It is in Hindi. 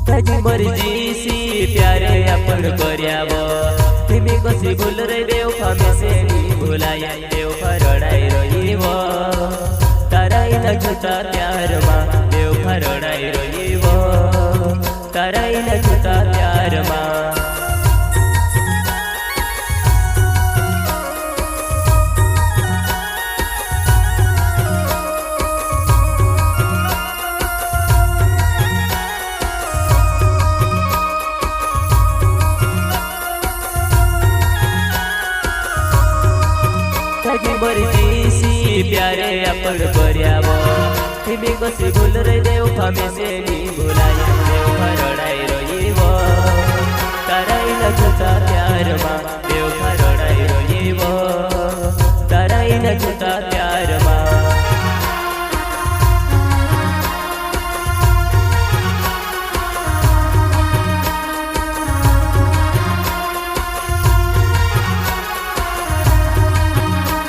ताजी मर्जी सी प्यारे अपन कर्यावो तुम्ही कशी भूल रे बेवफा मेसेनी भुलाया बेवफा रडाई रहीवो ताराई न छूटा प्यार मा बेवफा रडाई रहीवो ताराई न छूटा प्यार मा ताजी मर्जी सी प्यारे अपन कर्यावो तुम्ही कशी भूल रे बेवफा मेसेनी भुलाया